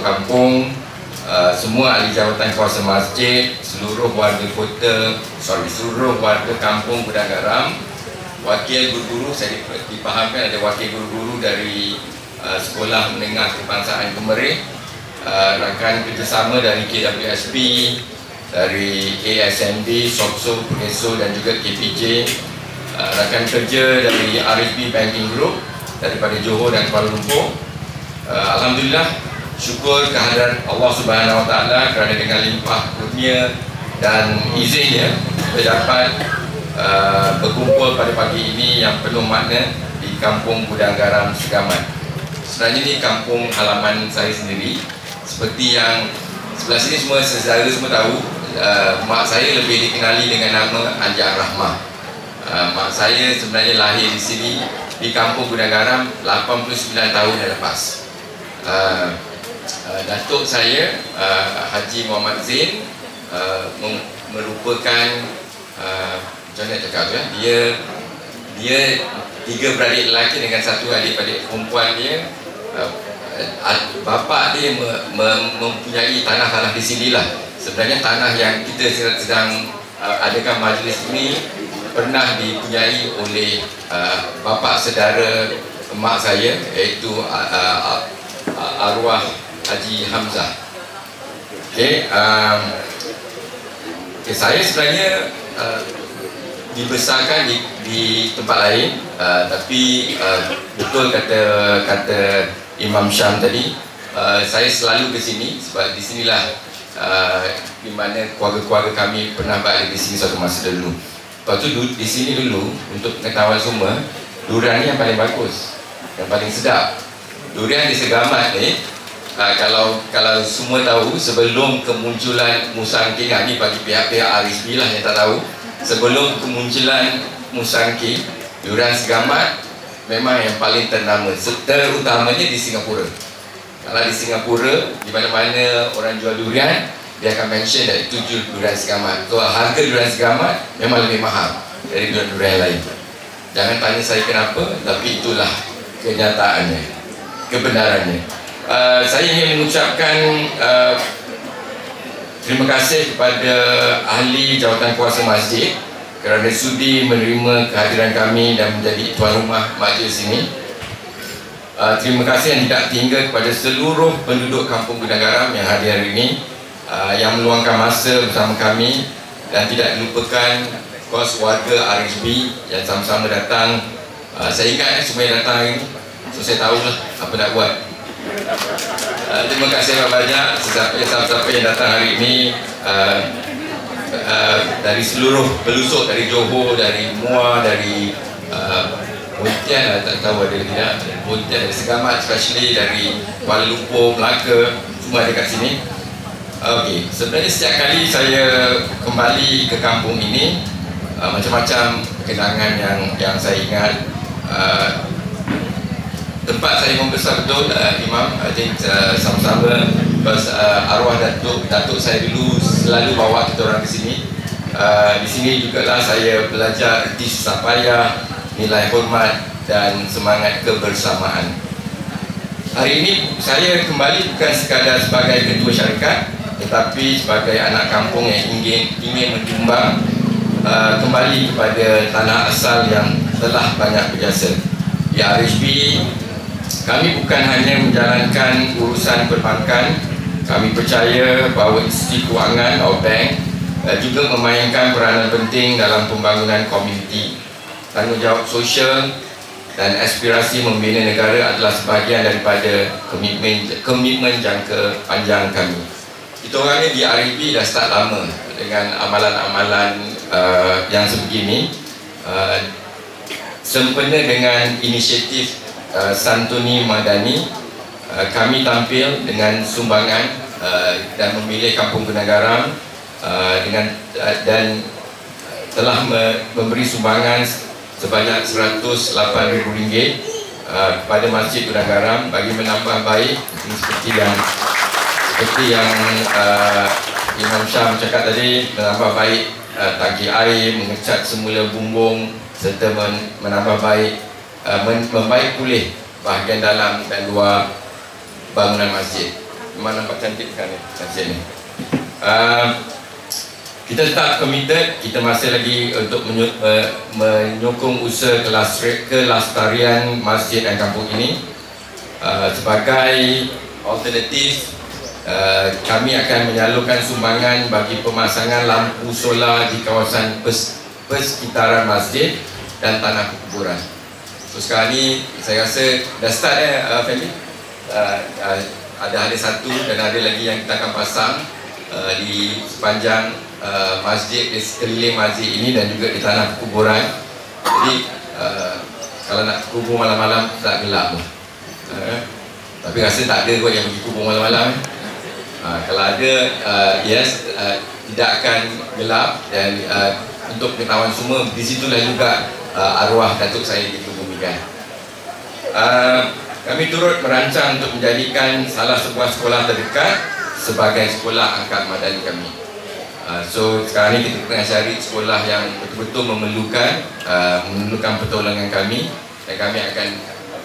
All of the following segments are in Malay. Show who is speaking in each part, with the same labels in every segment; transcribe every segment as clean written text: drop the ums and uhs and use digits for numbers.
Speaker 1: kampung, semua ahli jawatan kuasa masjid, seluruh warga kota, seluruh warga kampung Gudang Garam, wakil guru-guru. Saya dipahamkan ada wakil guru-guru dari Sekolah Menengah Kebangsaan Kemerih, rakan kerjasama dari KWSP, dari ASMB, SOPSO, PESO dan juga KPJ, rakan kerja dari RSB Banking Group daripada Johor dan Kuala Lumpur. Alhamdulillah, syukur kehadiran Allah Subhanahu Wa Taala kerana dengan limpah kurnia dan izinnya kita dapat berkumpul pada pagi ini yang penuh makna di Kampung Gudang Garam Segamat. Sebenarnya ini kampung halaman saya sendiri. Seperti yang sebelah sini semua saudara semua tahu, mak saya lebih dikenali dengan nama Anjak Rahmah. Mak saya sebenarnya lahir di sini di Kampung Gudang Garam 89 tahun yang lepas. Datuk saya Haji Muhammad Zain merupakan macam mana cakap tu, dia 3 beradik lelaki dengan 1 adik-adik perempuan dia. Bapa dia mempunyai tanah-tanah di sinilah. Sebenarnya tanah yang kita sedang adakan majlis ini pernah dipunyai oleh bapa saudara mak saya, iaitu arwah Haji Hamzah. Saya sebenarnya dibesarkan di tempat lain, tapi betul kata Imam Syam tadi, saya selalu ke sini sebab di sinilah di mana keluarga-keluarga kami pernah berada di sini suatu masa dulu. Lepas tu di sini dulu, untuk pengetahuan semua, durian ni yang paling bagus, yang paling sedap. Durian di Segamat ni, kalau semua tahu, sebelum kemunculan musangking, ni bagi pihak-pihak RSB lah yang tak tahu, sebelum kemunculan musangking, durian Segamat memang yang paling ternama, terutamanya di Singapura. Kalau di Singapura, di mana-mana orang jual durian, dia akan mention that itu durian Segamat. So harga durian Segamat memang lebih mahal dari durian lain. Jangan tanya saya kenapa, tapi itulah kenyataannya, kebenarannya. Saya ingin mengucapkan terima kasih kepada ahli jawatan kuasa masjid kerana sudi menerima kehadiran kami dan menjadi tuan rumah majlis ini. Terima kasih yang tidak tinggal kepada seluruh penduduk Kampung Gudang Garam yang hadir hari ini, yang meluangkan masa bersama kami, dan tidak dilupakan kos warga RSB yang sama-sama datang. Saya ingat semua yang datang hari ini, so saya tahulah apa nak buat. Terima kasih banyak siapa-siapa yang datang hari ini, dari seluruh pelusuk, dari Johor, dari Muar, dari Pontian, tak tahu ada tidak, dari Pontian, dari Segamat, especially dari Kuala Lumpur, Melaka, semua ada kat sini. Okey, sebenarnya setiap kali saya kembali ke kampung ini, macam-macam kenangan yang saya ingat. Tempat saya membesar betul, Imam, I think sama-sama, because arwah Datuk saya dulu selalu bawa kita orang ke sini. Di sini jugalah saya belajar erti susah payah, nilai hormat dan semangat kebersamaan. Hari ini saya kembali bukan sekadar sebagai ketua syarikat, tetapi sebagai anak kampung yang ingin menyumbang kembali kepada tanah asal yang telah banyak berjasa. Di RSB, kami bukan hanya menjalankan urusan perbankan, kami percaya bahawa institusi kewangan atau bank juga memainkan peranan penting dalam pembangunan komuniti. Tanggungjawab sosial dan aspirasi membina negara adalah sebahagian daripada komitmen jangka panjang kami. Kita orang ni di RSB dah start lama dengan amalan-amalan yang sebegini. Sempena dengan inisiatif Santuni Madani, kami tampil dengan sumbangan dan memilih Kampung Gudang Garam dan telah memberi sumbangan sebanyak RM108,000 kepada Masjid Gudang Garam bagi menambah baik seperti yang Imam Syam cakap tadi, menambah baik tangki air, mengecat semula bumbung serta menambah baik membaik pulih bahagian dalam dan luar bangunan masjid. memang nampak cantik kan masjid ni. Kita tetap committed, kita masih lagi untuk menyokong usaha kelestarian masjid dan kampung ini. Sebagai alternatif, kami akan menyalurkan sumbangan bagi pemasangan lampu solar di kawasan persekitaran masjid dan tanah kuburan. So sekarang ni saya rasa dah start family. Ada satu dan ada lagi yang kita akan pasang di sepanjang masjid, di sekeliling masjid ini dan juga di tanah kuburan. Jadi kalau nak kubur malam-malam tak gelap pun. Tapi rasa tak ada kot yang pergi kubur malam-malam. Kalau ada, yes, tidak akan gelap. Dan untuk pengetahuan semua, di situlah juga arwah datuk saya dikebumikan. Kami turut merancang untuk menjadikan salah sebuah sekolah terdekat sebagai sekolah angkat madani kami. So sekarang ni kita tengah cari sekolah yang betul-betul memerlukan pertolongan kami, dan kami akan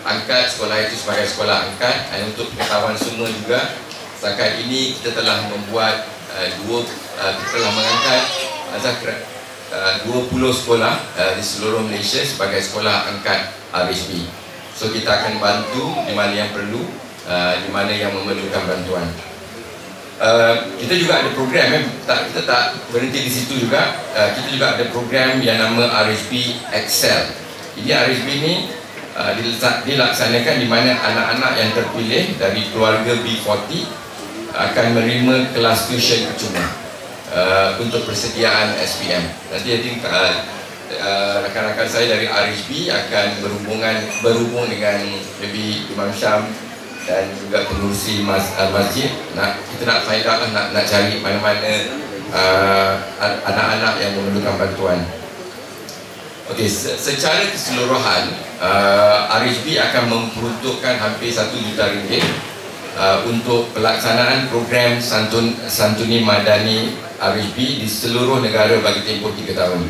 Speaker 1: angkat sekolah itu sebagai sekolah angkat. Dan untuk pengetahuan semua juga, setakat ini kita telah membuat kita telah mengangkat 20 sekolah di seluruh Malaysia sebagai sekolah angkat RHB. So kita akan bantu di mana yang perlu, di mana yang memerlukan bantuan. Kita juga ada program, kita tak berhenti di situ juga. Kita juga ada program yang nama RHB Excel. Ini RHB ni dilaksanakan di mana anak-anak yang terpilih dari keluarga B40 akan menerima kelas tuition percuma untuk persediaan SPM. Nanti I think rakan-rakan saya dari RHB akan berhubung dengan lebih Imam Syam dan juga pengurusi masjid. Kita nak find out lah, nak cari mana-mana anak-anak yang memerlukan bantuan. Okey, secara keseluruhan RHB akan memperuntukkan hampir 1 juta ringgit untuk pelaksanaan program santuni madani RHB di seluruh negara bagi tempoh 3 tahun.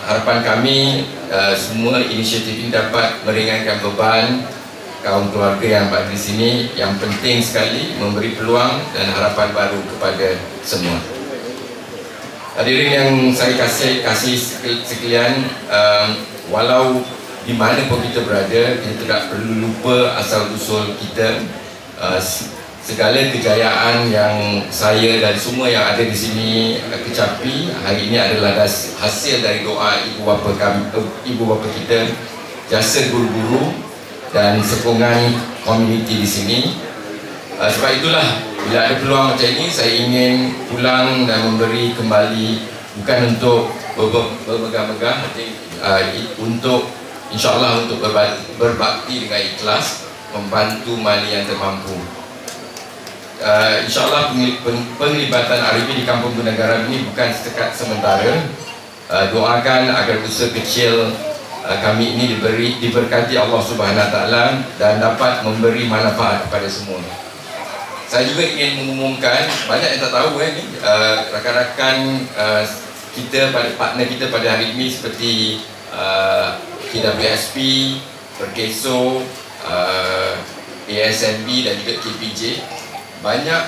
Speaker 1: Harapan kami semua inisiatif ini dapat meringankan beban kaum keluarga yang berada di sini, yang penting sekali memberi peluang dan harapan baru kepada semua. Hadirin yang saya kasih sekalian, walau di mana pun kita berada, kita tidak perlu lupa asal usul kita. Segala kejayaan yang saya dan semua yang ada di sini kecapi hari ini adalah hasil dari doa ibu bapa kita, jasa guru-guru dan sokongan komuniti di sini. Sebab itulah bila ada peluang macam ini, saya ingin pulang dan memberi kembali, bukan untuk bermegah-megah, untuk insyaAllah untuk berbakti dengan ikhlas, membantu mana yang termampu. InsyaAllah penglibatan RHB di Kampung Gunung Garam ini bukan setakat sementara. Doakan agar usaha kecil kami ini diberkati Allah Subhanahu Wa Taala dan dapat memberi manfaat kepada semua. Saya juga ingin mengumumkan, banyak yang tak tahu ni, rakan-rakan kita, partner kita pada hari ini seperti KWSP, Perkeso, ASNB dan juga KPJ, banyak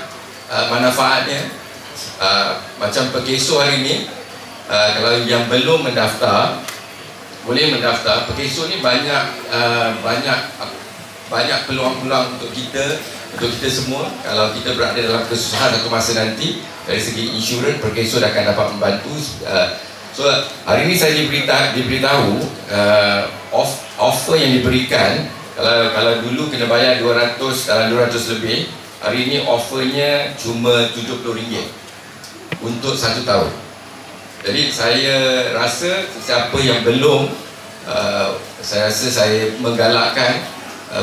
Speaker 1: manfaatnya. Macam Perkeso hari ini, kalau yang belum mendaftar, boleh mendaftar. Perkeso ni banyak peluang-peluang untuk kita semua. Kalau kita berada dalam kesusahan atau masa nanti, dari segi insurans, Perkeso akan dapat membantu. So hari ini saya diberitahu offer yang diberikan, kalau dulu kena bayar 200 lebih, hari ini offernya cuma RM70 untuk 1 tahun. Jadi saya rasa siapa yang belum, saya rasa saya menggalakkan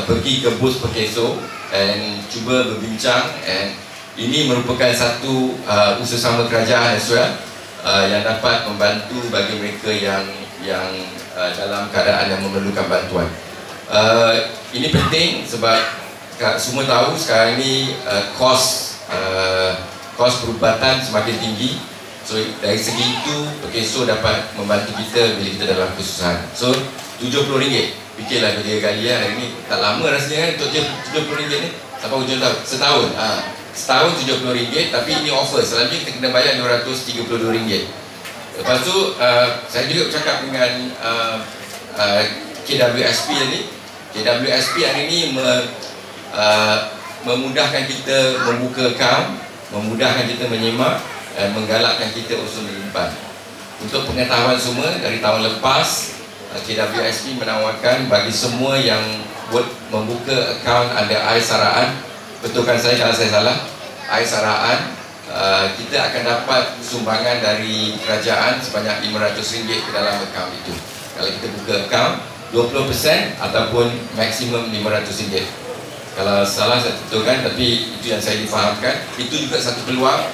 Speaker 1: pergi ke bus Perkeso dan cuba berbincang. And ini merupakan satu usaha kerajaan as well, yang dapat membantu bagi mereka yang dalam keadaan yang memerlukan bantuan. Ini penting sebab semua tahu sekarang ini kos perubatan semakin tinggi. So dari segi itu Perkeso dapat membantu kita bila kita dalam kesusahan. So RM70, fikirlah 3 kali hari ni, tak lama rasanya kan untuk RM70 ni. Apa hujung tahun? Setahun. Setahun RM70, tapi ini offer. Selanjutnya kita kena bayar RM232. Lepas tu saya juga bercakap dengan KWSP tadi. KWSP hari ini memudahkan kita membuka akaun, memudahkan kita menyemak, menggalakkan kita usul menyimpan. Untuk pengetahuan semua, dari tahun lepas KWSP menawarkan bagi semua yang membuka akaun ada AIS Saraan, betulkan saya kalau saya salah, AIS Saraan, kita akan dapat sumbangan dari kerajaan sebanyak RM500 ke dalam akaun itu. Kalau kita buka akaun 20% ataupun maksimum RM500. Kalau salah saya betulkan, tapi itu yang saya difahamkan. Itu juga satu peluang,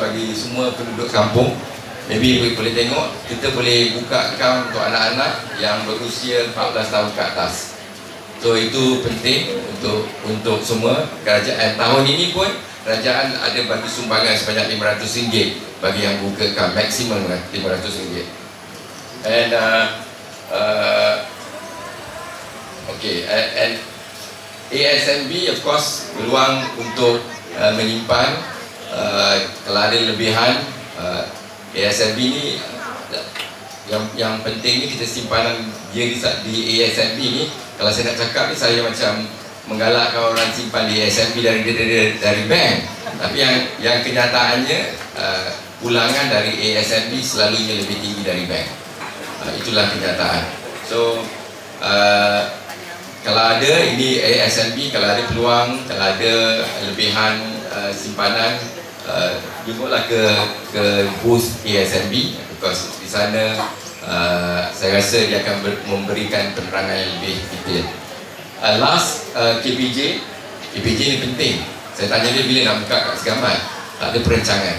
Speaker 1: bagi semua penduduk kampung. Maybe boleh tengok, kita boleh buka akaun untuk anak-anak yang berusia 14 tahun ke atas. So itu penting untuk semua kerajaan. Tahun ini pun kerajaan ada bagi sumbangan sebanyak RM500 bagi yang buka akaun, maksimum RM500. And okay, and ASNB of course peluang untuk menyimpan. Kalau ada lebihan, ASNB ni yang penting ni kita simpanan dia di ASNB ni. Kalau saya nak cakap ni, saya macam menggalakkan orang simpan di ASNB dari bank, tapi yang kenyataannya pulangan dari ASNB selalunya lebih tinggi dari bank. Itulah kenyataan. So kalau ada ini ASNB, kalau ada peluang, kalau ada lebihan simpanan, jumpalah ke booth ASNB, because di sana saya rasa dia akan memberikan penerangan yang lebih detail. Last, KPJ ni penting. Saya tanya dia bila nak buka kat Segamat, tak ada perancangan,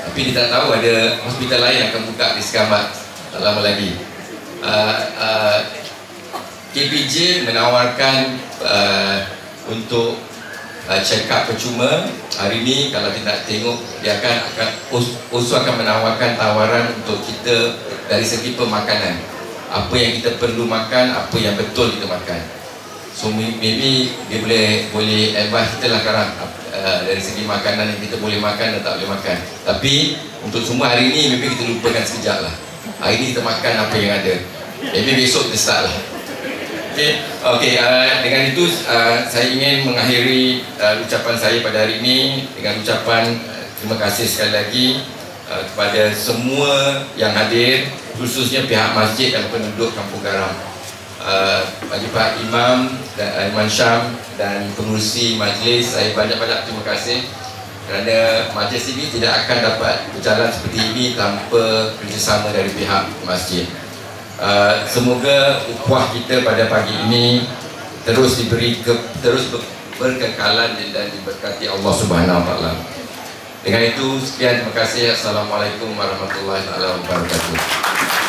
Speaker 1: tapi dia tak tahu ada hospital lain akan buka di Segamat tak lama lagi. KPJ menawarkan untuk check up percuma. Hari ini kalau kita nak tengok, dia akan menawarkan tawaran untuk kita dari segi pemakanan, apa yang kita perlu makan, apa yang betul kita makan. So maybe dia boleh advise kita lah sekarang dari segi makanan yang kita boleh makan dan tak boleh makan. Tapi untuk semua hari ini maybe kita lupakan sekejap lah. Hari ini kita makan apa yang ada, maybe besok kita start lah. Okay, dengan itu saya ingin mengakhiri ucapan saya pada hari ini dengan ucapan terima kasih sekali lagi kepada semua yang hadir, khususnya pihak masjid dan penduduk Kampung Garam, bagi Pak Imam dan Imam Syam dan pengurusi majlis. Saya banyak-banyak terima kasih kerana majlis ini tidak akan dapat berjalan seperti ini tanpa kerjasama dari pihak masjid. Semoga ukhuwah kita pada pagi ini terus berkekalan dan diberkati Allah Subhanahu Wa Taala. Dengan itu sekian, terima kasih. Assalamualaikum warahmatullahi wabarakatuh.